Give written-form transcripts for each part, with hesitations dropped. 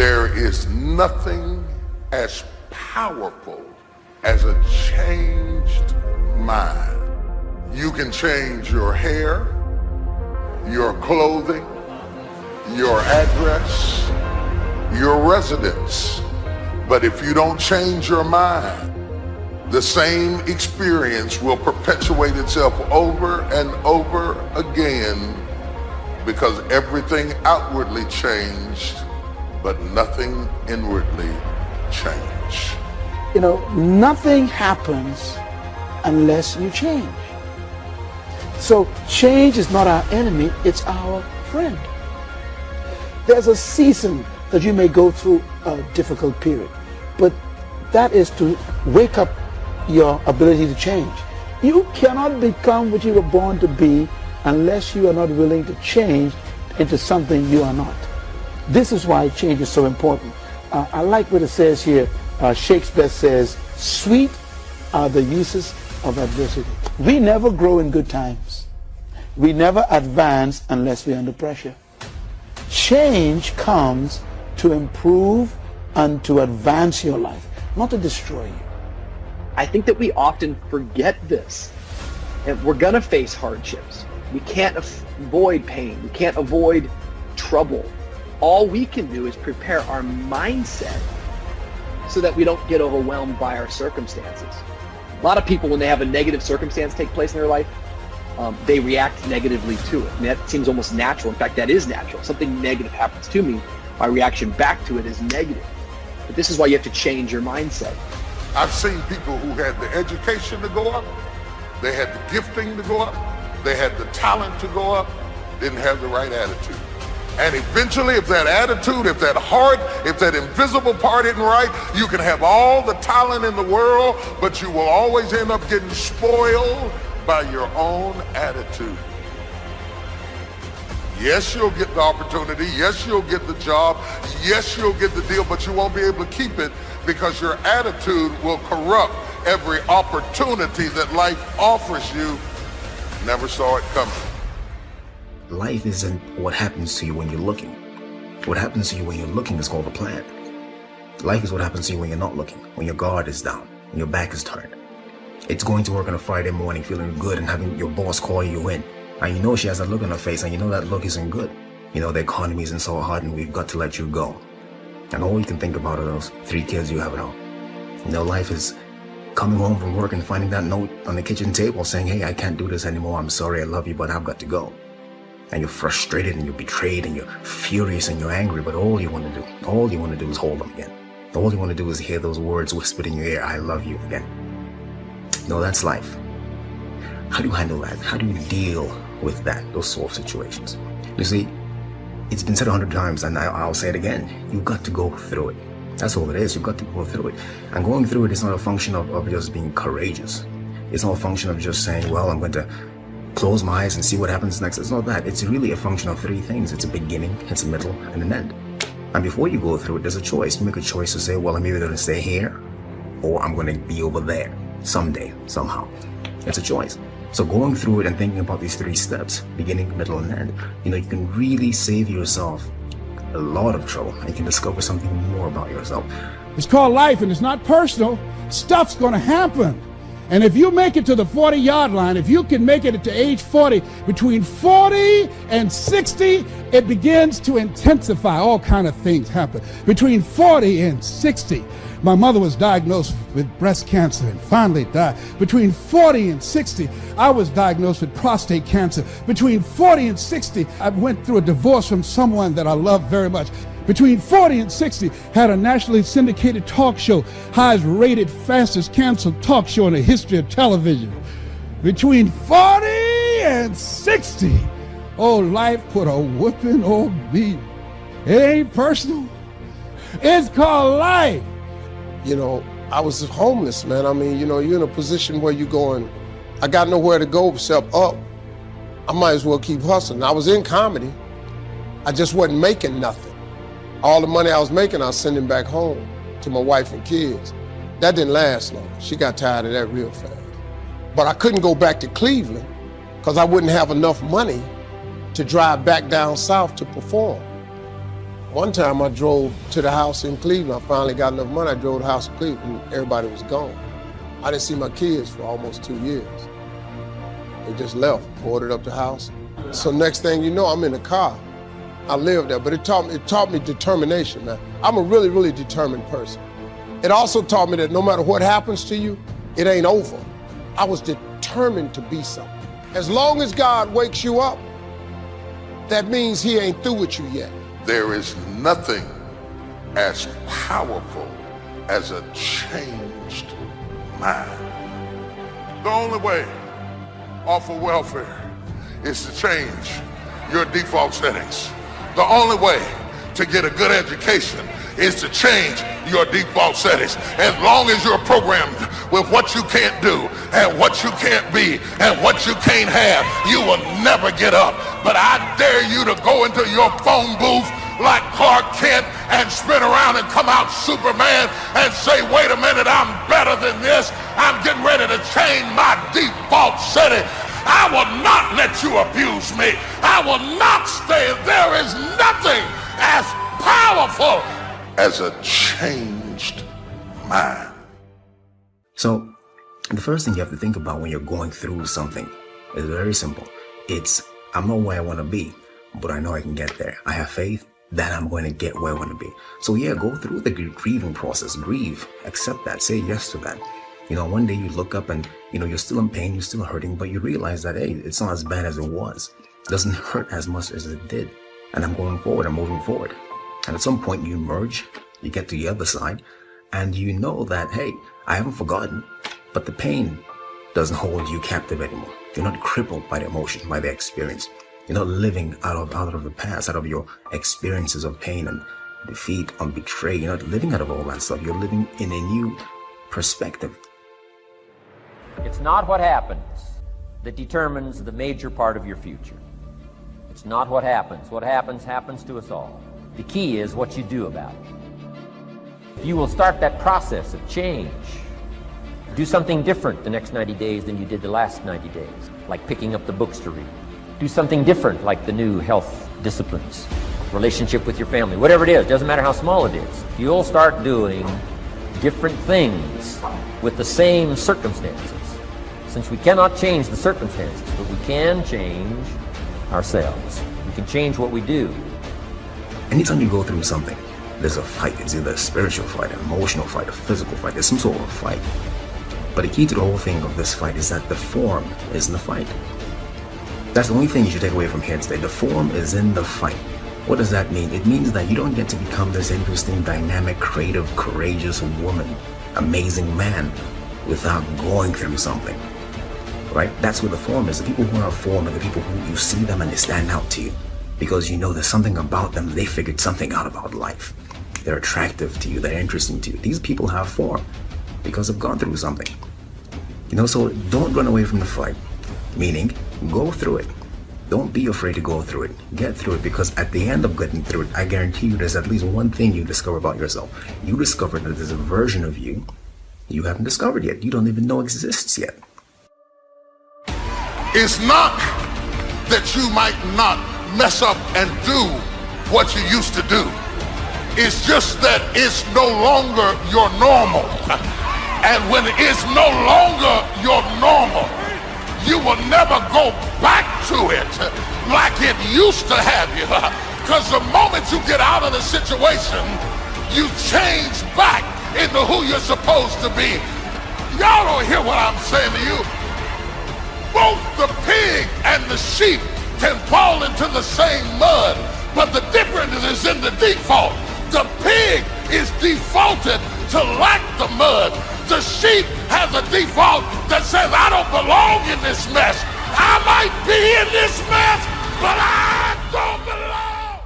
There is nothing as powerful as a changed mind. You can change your hair, your clothing, your address, your residence. But if you don't change your mind, the same experience will perpetuate itself over and over again, because everything outwardly changed, but nothing inwardly changed. You know, nothing happens unless you change. So change is not our enemy, it's our friend. There's a season that you may go through a difficult period, but that is to wake up your ability to change. You cannot become what you were born to be unless you are not willing to change into something you are not. This is why change is so important. I like what it says here. Shakespeare says, "Sweet are the uses of adversity." We never grow in good times. We never advance unless we're under pressure. Change comes to improve and to advance your life, not to destroy you. I think that we often forget this, and we're gonna face hardships. We can't avoid pain. We can't avoid trouble. All we can do is prepare our mindset so that we don't get overwhelmed by our circumstances. A lot of people, when they have a negative circumstance take place in their life, they react negatively to it. And that seems almost natural. In fact, that is natural. Something negative happens to me, my reaction back to it is negative. But this is why you have to change your mindset. I've seen people who had the education to go up, they had the gifting to go up, they had the talent to go up, didn't have the right attitude. And eventually, if that attitude, if that heart, if that invisible part isn't right, you can have all the talent in the world, but you will always end up getting spoiled by your own attitude. Yes, you'll get the opportunity. Yes, you'll get the job. Yes, you'll get the deal, but you won't be able to keep it because your attitude will corrupt every opportunity that life offers you. Never saw it coming. Life isn't what happens to you when you're looking. What happens to you when you're looking is called a plan. Life is what happens to you when you're not looking, when your guard is down, when your back is turned. It's going to work on a Friday morning feeling good and having your boss call you in. And you know she has a look on her face and you know that look isn't good. You know the economy isn't so hard and we've got to let you go. And all you can think about are those 3 kids you have at home. You know, life is coming home from work and finding that note on the kitchen table saying, "Hey, I can't do this anymore. I'm sorry, I love you, but I've got to go." And you're frustrated and you're betrayed and you're furious and you're angry, but all you want to do is hold them again. All you want to do is hear those words whispered in your ear, "I love you" again. No, that's life. How do you handle that? How do you deal with that, those sort of situations? You see, it's been said 100 times and I'll say it again. You've got to go through it. That's all it is. You've got to go through it. And going through it is not a function of just being courageous. It's not a function of just saying, well, I'm going to close my eyes and see what happens next. It's not that. It's really a function of 3 things. It's a beginning, it's a middle, and an end. And before you go through it, there's a choice. You make a choice to say, well, I'm either going to stay here or I'm going to be over there someday, somehow. It's a choice. So going through it and thinking about these 3 steps, beginning, middle, and end, you know, you can really save yourself a lot of trouble. And you can discover something more about yourself. It's called life and it's not personal. Stuff's going to happen. And if you make it to the 40-yard line, if you can make it to age 40, between 40 and 60, it begins to intensify. All kind of things happen. Between 40 and 60, my mother was diagnosed with breast cancer and finally died. Between 40 and 60, I was diagnosed with prostate cancer. Between 40 and 60, I went through a divorce from someone that I loved very much. Between 40 and 60, had a nationally syndicated talk show, highest rated, fastest canceled talk show in the history of television. Between 40 and 60, oh, life put a whooping on me. It ain't personal. It's called life. You know, I was homeless, man. I mean, you know, you're in a position where you're going, I got nowhere to go except up. I might as well keep hustling. I was in comedy. I just wasn't making nothing. All the money I was making, I was sending back home to my wife and kids. That didn't last long. She got tired of that real fast. But I couldn't go back to Cleveland because I wouldn't have enough money to drive back down south to perform. One time I drove to the house in Cleveland. I finally got enough money. I drove to the house in Cleveland and everybody was gone. I didn't see my kids for almost 2 years. They just left, boarded up the house. So next thing you know, I'm in the car. I lived there, but it taught me determination, man. I'm a really, really determined person. It also taught me that no matter what happens to you, it ain't over. I was determined to be something. As long as God wakes you up, that means he ain't through with you yet. There is nothing as powerful as a changed mind. The only way off of welfare is to change your default settings. The only way to get a good education is to change your default settings. As long as you're programmed with what you can't do and what you can't be and what you can't have, you will never get up. But I dare you to go into your phone booth like Clark Kent and spin around and come out Superman and say, wait a minute, I'm better than this. I'm getting ready to change my default setting. I will not let you abuse me. I will not stay. There is nothing as powerful as a changed mind. So the first thing you have to think about when you're going through something is very simple. It's, I'm not where I want to be, but I know I can get there. I have faith that I'm going to get where I want to be. So yeah, go through the grieving process. Grieve, accept that, say yes to that. You know, one day you look up and, you know, you're still in pain, you're still hurting, but you realize that, hey, it's not as bad as it was. It doesn't hurt as much as it did. And I'm going forward, I'm moving forward. And at some point you emerge, you get to the other side, and you know that, hey, I haven't forgotten, but the pain doesn't hold you captive anymore. You're not crippled by the emotion, by the experience. You're not living out of the past, out of your experiences of pain and defeat and betrayal. You're not living out of all that stuff. You're living in a new perspective. It's not what happens that determines the major part of your future. It's not what happens. What happens happens to us all. The key is what you do about it. You will start that process of change. Do something different the next 90 days than you did the last 90 days, like picking up the books to read. Do something different, like the new health disciplines, relationship with your family, whatever it is, doesn't matter how small it is. If you'll start doing different things with the same circumstances, since we cannot change the circumstances, but we can change ourselves. We can change what we do. Anytime you go through something, there's a fight. It's either a spiritual fight, an emotional fight, a physical fight. There's some sort of fight. But the key to the whole thing of this fight is that the form is in the fight. That's the only thing you should take away from here today. The form is in the fight. What does that mean? It means that you don't get to become this interesting, dynamic, creative, courageous woman, amazing man, without going through something. Right? That's where the form is. The people who are formed are the people who you see them and they stand out to you. Because you know there's something about them, they figured something out about life. They're attractive to you, they're interesting to you. These people have form because they've gone through something. You know, so don't run away from the fight. Meaning, go through it. Don't be afraid to go through it. Get through it, because at the end of getting through it, I guarantee you there's at least one thing you discover about yourself. You discover that there's a version of you you haven't discovered yet. You don't even know exists yet. It's not that you might not mess up and do what you used to do. It's just that it's no longer your normal. And when it's no longer your normal, you will never go back to it like it used to have you. Because the moment you get out of the situation, you change back into who you're supposed to be. Y'all don't hear what I'm saying to you. Both the pig and the sheep can fall into the same mud, but the difference is in the default. The pig is defaulted to lack the mud. The sheep has a default that says, I don't belong in this mess. I might be in this mess, but I don't belong.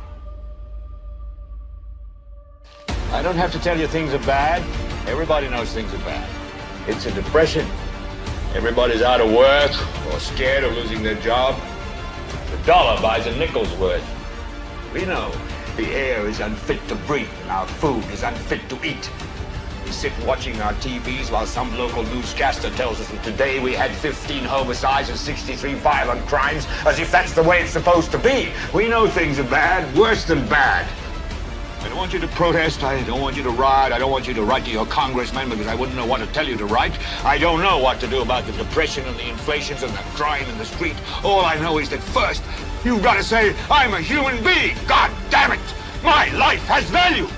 I don't have to tell you things are bad. Everybody knows things are bad. It's a depression. Everybody's out of work or scared of losing their job. The dollar buys a nickel's worth. We know the air is unfit to breathe and our food is unfit to eat. We sit watching our TVs while some local newscaster tells us that today we had 15 homicides and 63 violent crimes, as if that's the way it's supposed to be. We know things are bad, worse than bad. I don't want you to protest. I don't want you to riot. I don't want you to write to your congressman because I wouldn't know what to tell you to write. I don't know what to do about the depression and the inflations and the crime in the street. All I know is that first, you've got to say, I'm a human being. God damn it! My life has value.